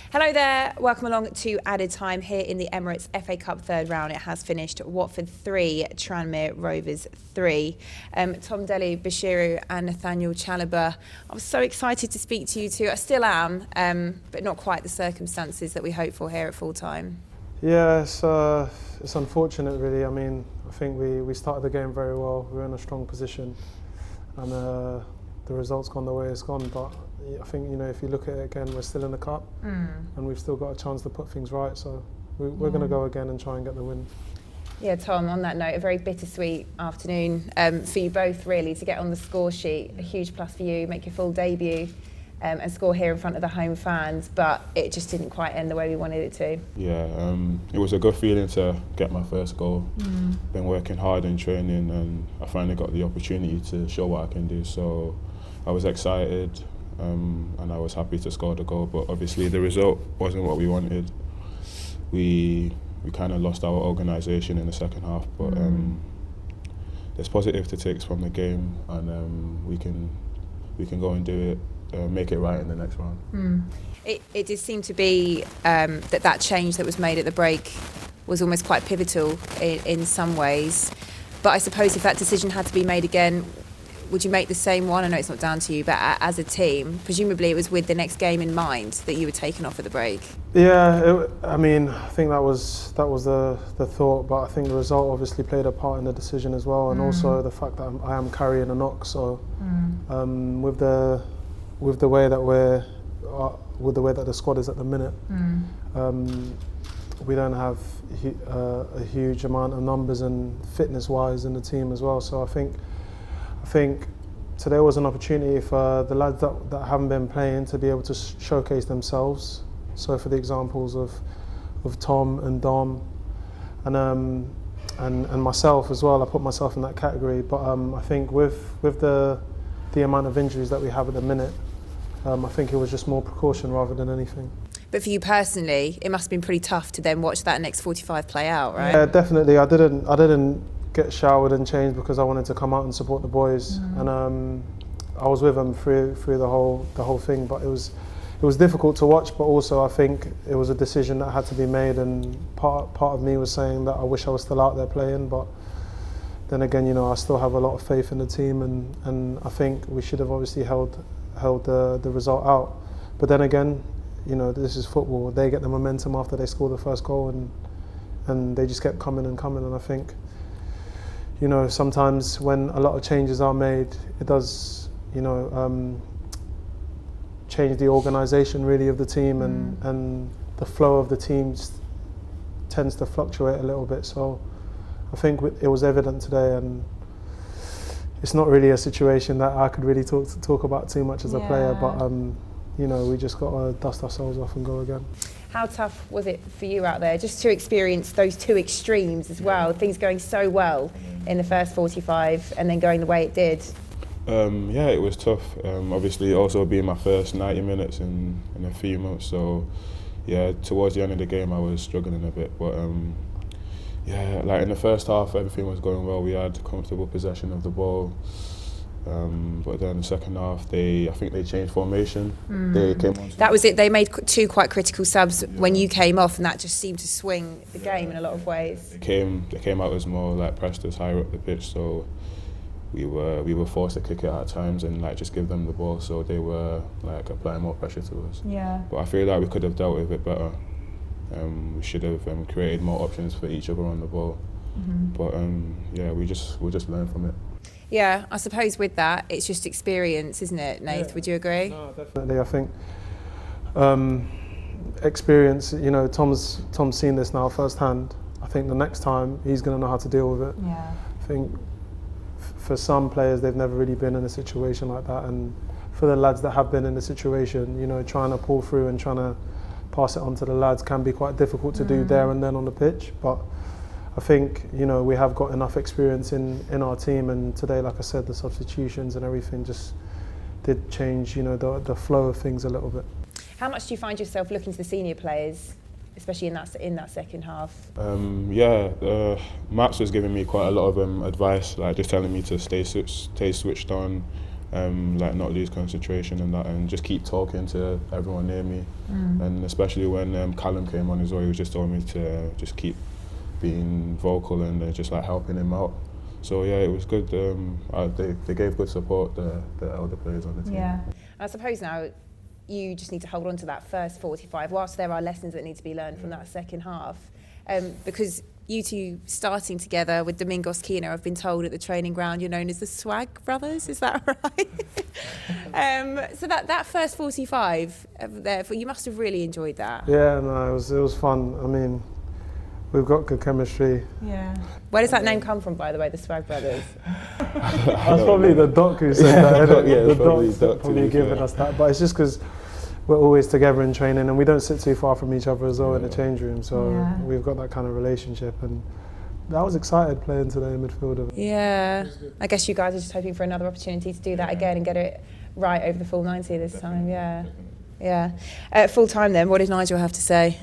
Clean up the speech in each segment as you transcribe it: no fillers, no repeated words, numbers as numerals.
Hello there, welcome along to Added Time here in the Emirates FA Cup third round. It has finished Watford 3, Tranmere Rovers 3. Tom Dele-Bashiru and Nathaniel Chalobah. I was so excited to speak to you two. I still am, but not quite the circumstances that we hope for here at full time. Yeah, it's unfortunate really. I mean, I think we started the game very well. We were in a strong position and the result's gone the way it's gone, but I think, if you look at it again, we're still in the cup and we've still got a chance to put things right, so we're going to go again and try and get the win. Yeah, Tom, on that note, a very bittersweet afternoon for you both really, to get on the score sheet. A huge plus for you, make your full debut and score here in front of the home fans, but it just didn't quite end the way we wanted it to. Yeah, it was a good feeling to get my first goal. Been working hard in training and I finally got the opportunity to show what I can do, so I was excited. And I was happy to score the goal, but obviously the result wasn't what we wanted. We kind of lost our organisation in the second half, but there's positive to take from the game, and we can go and do it, make it right in the next round. It did seem to be that change that was made at the break was almost quite pivotal in some ways. But I suppose if that decision had to be made again, would you make the same one? I know it's not down to you, but as a team, presumably it was with the next game in mind that you were taken off at the break. Yeah, I think that was the thought, but I think the result obviously played a part in the decision as well, and also the fact that I am carrying a knock. So with the way that the squad is at the minute, we don't have a huge amount of numbers and fitness-wise in the team as well. So I think today was an opportunity for the lads that haven't been playing to be able to showcase themselves. So for the examples of Tom and Dom and myself as well, I put myself in that category. But I think with the amount of injuries that we have at the minute, I think it was just more precaution rather than anything. But for you personally, it must have been pretty tough to then watch that next 45 play out, right? Yeah, definitely. I didn't get showered and changed because I wanted to come out and support the boys, and I was with them through the whole thing. But it was difficult to watch, but also I think it was a decision that had to be made, and part of me was saying that I wish I was still out there playing, but then again, I still have a lot of faith in the team, and I think we should have obviously held the result out. But then again, this is football. They get the momentum after they score the first goal, and they just kept coming and coming, and I think sometimes when a lot of changes are made, it does, change the organisation really of the team, and the flow of the teams tends to fluctuate a little bit. So I think it was evident today, and it's not really a situation that I could really talk about too much as a player, but we just got to dust ourselves off and go again. How tough was it for you out there just to experience those two extremes as well, things going so well in the first 45 and then going the way it did? Yeah, it was tough. Obviously also being my first 90 minutes in a few months, so yeah, towards the end of the game I was struggling a bit, but yeah, like in the first half everything was going well. We had comfortable possession of the ball. But then the second half, I think they changed formation. They came on. That was it. They made two quite critical subs when you came off, and that just seemed to swing the game in a lot of ways. They came out as more like pressed us higher up the pitch, so we were forced to kick it at times and like just give them the ball. So they were like applying more pressure to us. Yeah. But I feel like we could have dealt with it better. We should have created more options for each other on the ball. But yeah, we'll just learn from it. Yeah, I suppose with that, it's just experience, isn't it, Nath? Yeah. Would you agree? No, definitely. I think experience, Tom's seen this now firsthand. I think the next time he's going to know how to deal with it. Yeah. I think for some players, they've never really been in a situation like that. And for the lads that have been in the situation, trying to pull through and trying to pass it on to the lads can be quite difficult to do there and then on the pitch. But I think, we have got enough experience in our team, and today, like I said, the substitutions and everything just did change, the flow of things a little bit. How much do you find yourself looking to the senior players, especially in that second half? Max was giving me quite a lot of advice, like just telling me to stay switched on, like not lose concentration and that, and just keep talking to everyone near me. And especially when Callum came on as well, he was just told me to just keep being vocal and just like helping him out. So yeah, it was good. They gave good support, the elder players on the team. Yeah, I suppose now you just need to hold on to that first 45, whilst there are lessons that need to be learned from that second half, because you two starting together with Domingos Kino, I've been told at the training ground you're known as the Swag Brothers, is that right? So that first 45 there, you must have really enjoyed that. Yeah, no, it was fun. I mean, we've got good chemistry. Yeah. Where does that name come from, by the way, the Swag Brothers? That's probably the doc who said that. Yeah, the doc's probably giving us that, but it's just because we're always together in training and we don't sit too far from each other as well in the change room, so we've got that kind of relationship, and I was excited playing today in midfield. Yeah, I guess you guys are just hoping for another opportunity to do that again and get it right over the full 90 this time. Yeah. Full time then, what did Nigel have to say?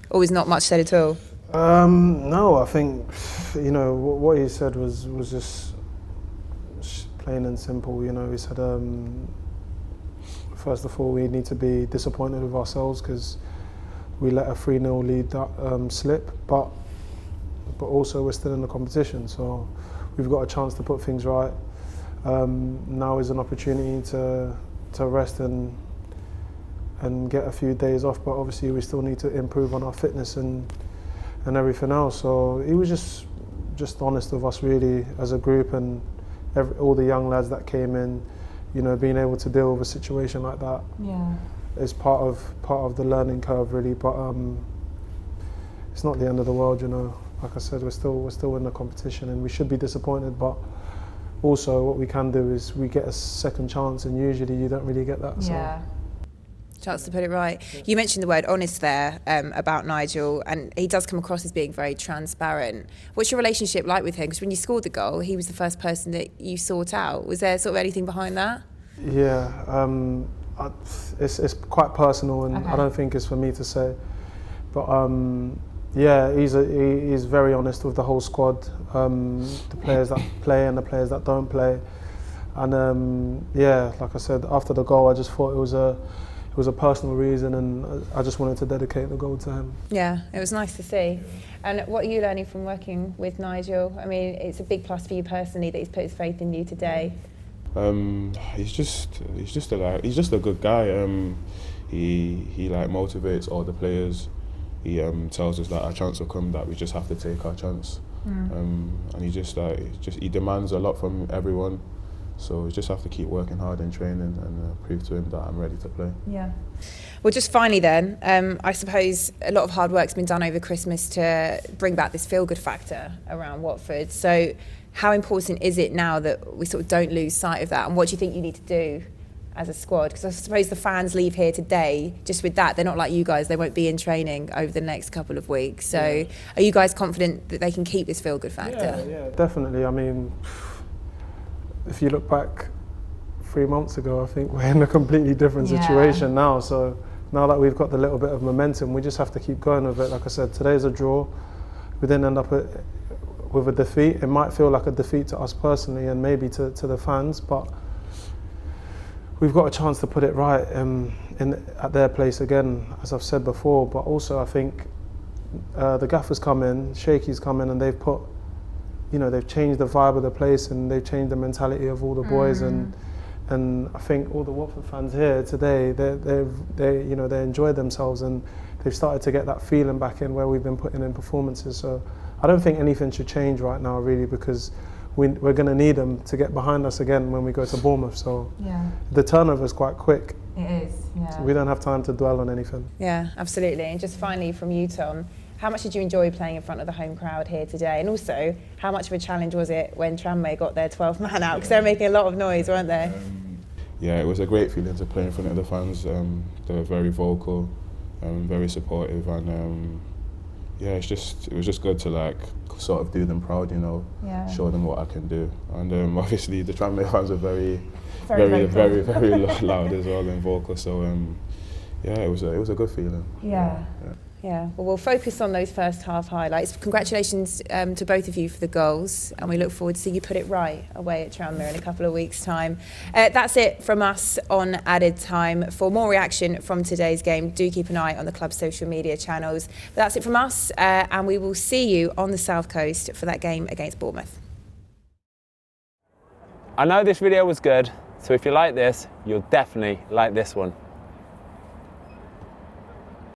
Or was not much said at all? No, I think, you know, what he said was just plain and simple. You know, he said, first of all, we need to be disappointed with ourselves because we let a 3-0 lead slip, but also we're still in the competition, so we've got a chance to put things right. Now is an opportunity to rest and get a few days off, but obviously we still need to improve on our fitness and everything else. So he was just honest with us really as a group, and all the young lads that came in, you know, being able to deal with a situation like that is part of the learning curve really. But it's not the end of the world, you know. Like I said, we're still in the competition and we should be disappointed, but also what we can do is we get a second chance, and usually you don't really get that. Yeah. Chance to put it right. You mentioned the word honest there about Nigel, and he does come across as being very transparent. What's your relationship like with him? Because when you scored the goal, he was the first person that you sought out. Was there sort of anything behind that? Yeah, it's quite personal, and I don't think it's for me to say. But yeah, he's very honest with the whole squad, the players that play and the players that don't play. And yeah, like I said, after the goal, I just thought it was a personal reason, and I just wanted to dedicate the goal to him. Yeah, it was nice to see. And what are you learning from working with Nigel? I mean, it's a big plus for you personally that he's put his faith in you today. He's just a good guy. He like motivates all the players. He tells us that our chance will come, that we just have to take our chance. And he demands a lot from everyone. So we just have to keep working hard in training and prove to him that I'm ready to play. Yeah. Well, just finally then, I suppose a lot of hard work's been done over Christmas to bring back this feel-good factor around Watford. So how important is it now that we sort of don't lose sight of that? And what do you think you need to do as a squad? Because I suppose the fans leave here today just with that. They're not like you guys. They won't be in training over the next couple of weeks. So are you guys confident that they can keep this feel-good factor? Yeah, definitely. I mean, if you look back 3 months ago, I think we're in a completely different situation now. So now that we've got the little bit of momentum, we just have to keep going with it. Like I said, today's a draw. We didn't end up with a defeat. It might feel like a defeat to us personally and maybe to the fans, but we've got a chance to put it right at their place again, as I've said before. But also I think the gaffers come in, Shaky's come in, and they've put, you know, they've changed the vibe of the place and they've changed the mentality of all the boys, and I think all the Watford fans here today, they enjoyed themselves and they've started to get that feeling back in where we've been putting in performances. So I don't think anything should change right now really, because we're going to need them to get behind us again when we go to Bournemouth. So the turnover is quite quick. It is, So we don't have time to dwell on anything. Yeah, absolutely. And just finally from you, Tom, how much did you enjoy playing in front of the home crowd here today? And also, how much of a challenge was it when Tranmere got their 12th man out? Because they were making a lot of noise, weren't they? Yeah, it was a great feeling to play in front of the fans. They were very vocal, very supportive, and yeah, it was just good to like sort of do them proud, you know, show them what I can do. And obviously the Tranmere fans were very loud as well and vocal. So yeah, it was a good feeling. Yeah. Yeah, well, we'll focus on those first half highlights. Congratulations to both of you for the goals, and we look forward to seeing you put it right away at Tranmere in a couple of weeks' time. That's it from us on Added Time. For more reaction from today's game, do keep an eye on the club's social media channels. But that's it from us, and we will see you on the South Coast for that game against Bournemouth. I know this video was good, so if you like this, you'll definitely like this one.